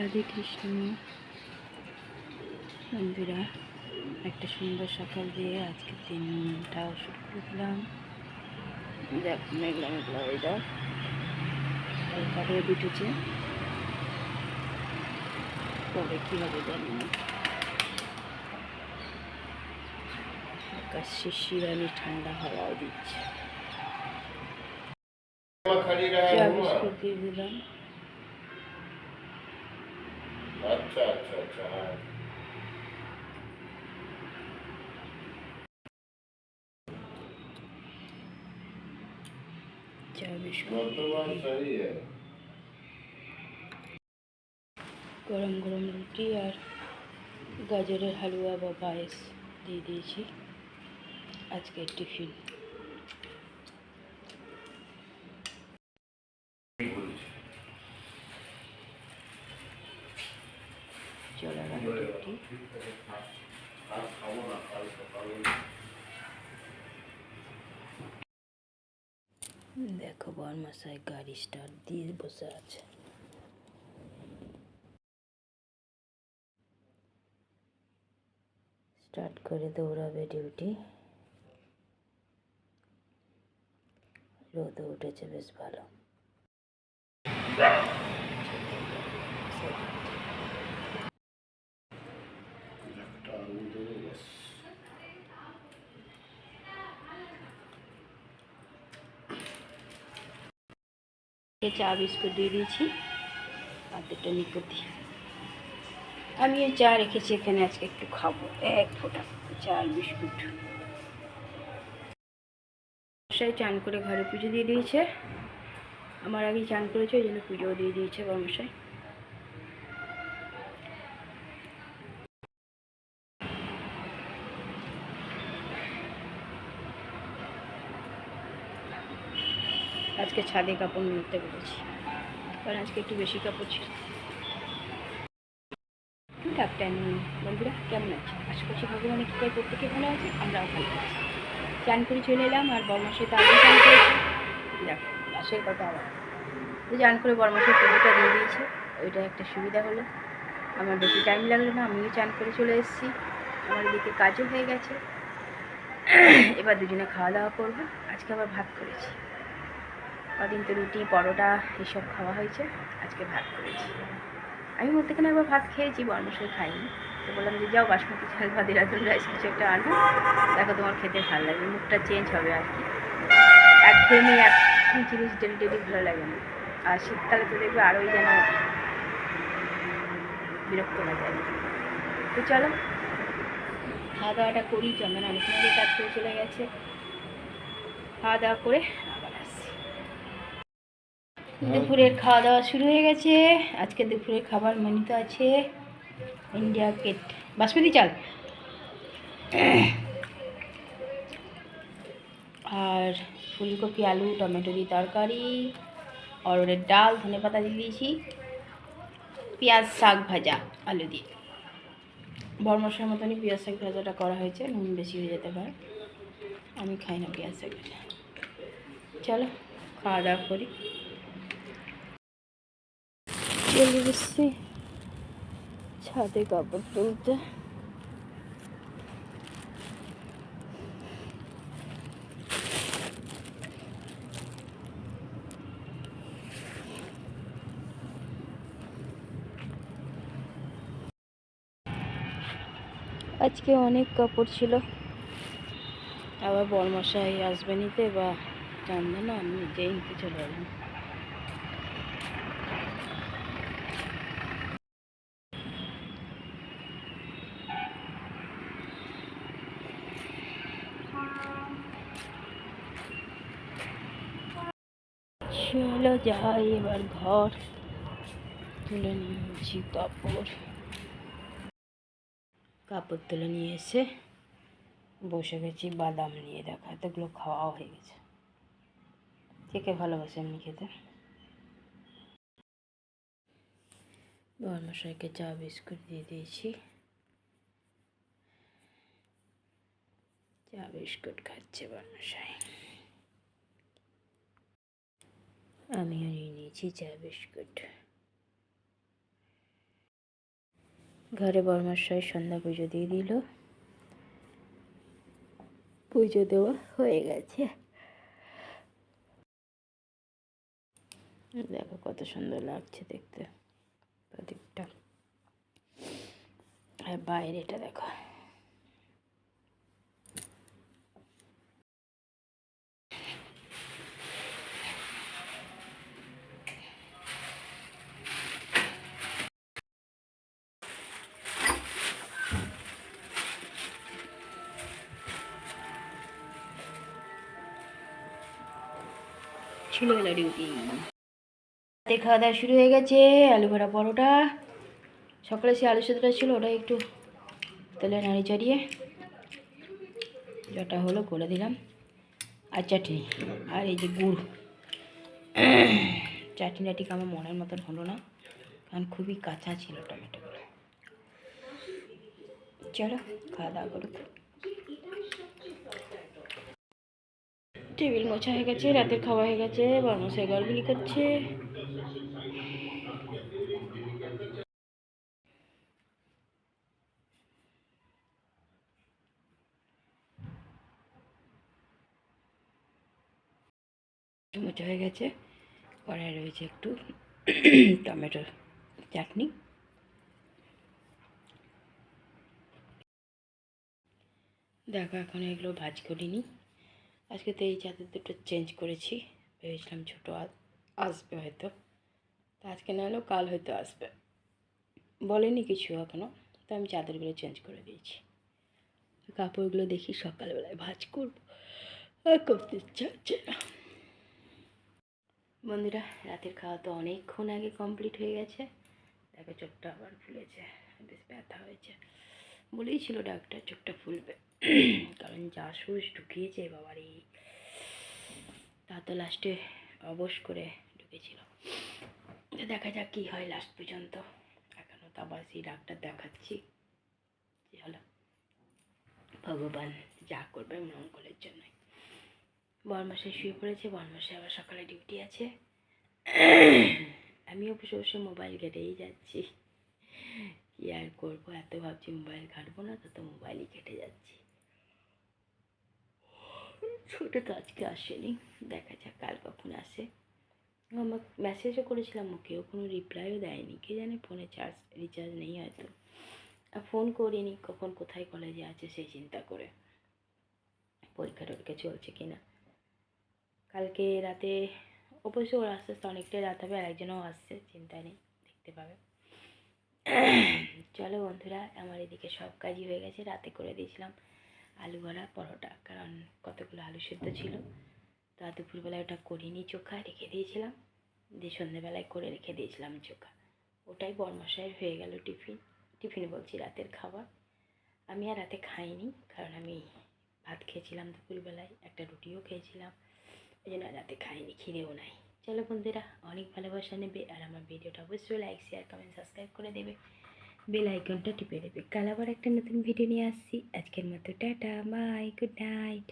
রাধে কৃষ্ণ বন্ধুরা, একটা সুন্দর সকাল দিয়ে আজকে দিনটা শুরু করে দিলাম। দেখ, মেঘলা মেঘলা ওয়েদার, হালকা রোদ উঠেছে। পরে কী হবে জানি না। আকাশ শিশিরানি ঠান্ডা হাওয়াও দিচ্ছে। চা বিস্কুট দিয়ে দিলাম। আচ্ছা আচ্ছা আচ্ছা, হ্যাঁ। চা বিস্কুট গরম গরম রুটি আর গাজরের হালুয়া বা পায়েস দিয়ে দিয়েছি আজকের টিফিন। দেখো, বরমশাই গাড়ি স্টার্ট দিয়ে বসে আছে। স্টার্ট করে দৌড়াবে ডিউটি। রোদ উঠেছে বেশ ভালো। চা বিস্কুট দিয়ে দিয়েছি আর দুটো নিকুতি। আমিও চা রেখেছি এখানে, আজকে একটু খাবো। এক ফোঁটা চা আর বিস্কুট। মশাই চান করে ঘরে পুজো দিয়ে দিয়েছে। আমার আগেই চান করেছে, ওই জন্য পুজোও দিয়ে দিয়েছে বরমশাই। আজকে ছাদে কাপড় মেলতে বলেছি, কারণ আজকে একটু বেশি কাপড় ছিল। ডাক্তার বন্ধুরা কেমন আছে? আশা করছি ভগবানের কৃপায় প্রত্যেকে ভালো আছে, আমরাও ভালো আছি। চান করে চলে এলাম, আর বরমশাই তো আগেই চান করেছে। দেখো লাশের কথা আবার তো চান করে বরমশাই পুজোটা দিয়ে দিয়েছে। ওইটা একটা সুবিধা হলো, আমার বেশি টাইম লাগলো না। আমিও চান করে চলে এসেছি, আমার এদিকে কাজও হয়ে গেছে। এবার দুজনে খাওয়া দাওয়া করবো। আজকে আবার ভাত করেছি। কদিন তো রুটি পরোটা এসব খাওয়া হয়েছে, আজকে ভাত করেছি। আমি মধ্যেখানে একবার ভাত খেয়েছি, বরমশাই খাইনি। তো বললাম যে যাও বাসমতি চাল বা দেরাদুন রাইস কিছু একটা আনো, দেখো তোমার খেতে ভালো লাগে, মুখটা চেঞ্জ হবে আর কি। একঘেয়েমি এক জিনিস ডেলি ডেলি ভালো লাগে না। আর শীতকালে তো দেখবে আরোই যেন বিরক্ত লাগে আর কি। তো চলো খাওয়া দাওয়াটা করি। চন্দন অনেকক্ষণ আগে কাজ করে চলে গেছে। খাওয়া দাওয়া করে আবার আসছি। দুপুরের খাওয়া দাওয়া শুরু হয়ে গেছে। আজকে দুপুরের খাবার মেনুতে আছে ইন্ডিয়া গেট বাসমতি চাল আর ফুলকপি আলু টমেটো দিয়ে তরকারি, অরহরের ডাল, ধনেপাতা দিয়ে দিয়েছি, পেঁয়াজ শাক ভাজা আলু দিয়ে। বরমশার মতনই পেঁয়াজ শাক ভাজাটা করা হয়েছে, নুন বেশি হয়ে যেতে পারে, আমি খাই না পেঁয়াজ শাক ভাজা। চলো খাওয়া দাওয়া করি। চলে এসেছি ছাদে কাপড় তুলতে। আজকে অনেক কাপড় ছিল, আবার বরমশাই আসবে নিতে বা জানবে না, আমি নিজেই নিতে চলে এলাম। চলো যাই এবার ঘর তুলে নিয়েছি কাপড় তুলে নিয়ে এসে বসে গেছি বাদাম নিয়ে। দেখা এতগুলো খাওয়াও হয়ে গেছে। কে কে ভালোবাসে এমনি খেতে? বরমশাইকে চা বিস্কুট দিয়ে দিয়েছি, চা বিস্কুট খাচ্ছে বরমশাই। আমিও নিয়ে নিয়েছি চা বিস্কুট। ঘরে বর্মশাই সন্ধ্যা পুজো দিয়ে দিল, পুজো দেওয়া হয়ে গেছে। দেখো কত সুন্দর লাগছে দেখতে প্রদীপটা। আর বাইরেটা দেখো, ছিল গেল ডিউটি। রাতে খাওয়া দাওয়া শুরু হয়ে গেছে। আলু ভরা পরোটা, সকালে সে আলু সেদ্ধটা ছিল, ওটা একটু তেলে নাড়ি চাড়িয়ে যেটা হলো করে দিলাম। আর চাটনি, আর এই যে গুড়। চাটনিটা ঠিক আমার মনের মতন হলো না, কারণ খুবই কাঁচা ছিল টমেটোগুলো। চলো খাওয়া দাওয়া করুক। টেবিল মোছা হয়ে গেছে, রাতের খাওয়া হয়ে গেছে, বর্মশাই গড়গুলি করছে। মোছা হয়ে গেছে, কড়াই রয়েছে একটু টমেটোর চাটনি। দেখো এখন এগুলো ভাজ করিনি, আজকে তো এই চাদর দুটো চেঞ্জ করেছি, ভেবেছিলাম ছোটো আসবে হয়তো, তো আজকে না হলেও কাল হয়তো আসবে, বলেনি কিছু এখনও, তো আমি চাদরগুলো চেঞ্জ করে দিয়েছি। কাপড়গুলো দেখি সকালবেলায় ভাজ করবো, আর করতে ইচ্ছা হচ্ছে না। বন্ধুরা, রাতের খাওয়া তো অনেকক্ষণ আগে কমপ্লিট হয়ে গেছে। দেখো চোখটা আবার ফুলেছে, বেশ ব্যথা হয়েছে। বলেই ছিল ডাক্তার চোখটা ফুলবে, কারণ যা সুচ ঢুকিয়েছে বাবারই। তা তো লাস্টে অবশ করে ঢুকেছিল। দেখা যাক কী হয় লাস্ট পর্যন্ত। এখনও তো আবার সেই ডাক্তার দেখাচ্ছি। হলো ভগবান যা করবে মঙ্গলের জন্যই। বরমাসে শুয়ে পড়েছে, বরমাসে আবার সকালে ডিউটি আছে। আমিও বসে বসে মোবাইল ঘেটেই যাচ্ছি, কি আর করবো, এত ভাবছি মোবাইল ঘাটবো না, তত মোবাইলই কেটে যাচ্ছি। ছোটো তো আজকে আসেনি, দেখা যাক কাল কখন আসে। আমার মেসেজও করেছিলাম ওকেও, কোনো রিপ্লাইও দেয়নি, কে জানে ফোনে রিচার্জ নেই হয়তো। আর ফোন করিনি, কখন কোথায় কলেজে আছে সেই চিন্তা করে, পরীক্ষা টরীক্ষা চলছে কি না। কালকে রাতে অবশ্য ওর আস্তে আস্তে অনেকটাই রাত হবে, আর একজনও আসছে, চিন্তা নেই, দেখতে পাবে। চলো বন্ধুরা, আমার এদিকে সব কাজই হয়ে গেছে। রাতে করে দিয়েছিলাম আলু ভরা পরোটা, কারণ কতগুলো আলু সেদ্ধ ছিল, তা দুপুরবেলায় ওটা করিনি, চোখা রেখে দিয়েছিলাম, দিয়ে সন্ধ্যেবেলায় করে রেখে দিয়েছিলাম চোখা। ওটাই বরমশাইয়ের হয়ে গেল টিফিন বলছি রাতের খাবার। আমি আর রাতে খাইনি, কারণ আমি ভাত খেয়েছিলাম দুপুরবেলায়, একটা রুটিও খেয়েছিলাম, ওই জন্য রাতে খাইনি, খিদেও নাই। চলো বন্ধুরা, অনেক ভালোবাসা নেবে, আর আমার ভিডিওটা অবশ্যই লাইক শেয়ার কমেন্ট সাবস্ক্রাইব করে দেবে, বেল আইকনটা টিপে দেবে। কাল আবার একটা নতুন ভিডিও নিয়ে আসছি। আজকের মতো টাটা, বাই, গুড নাইট।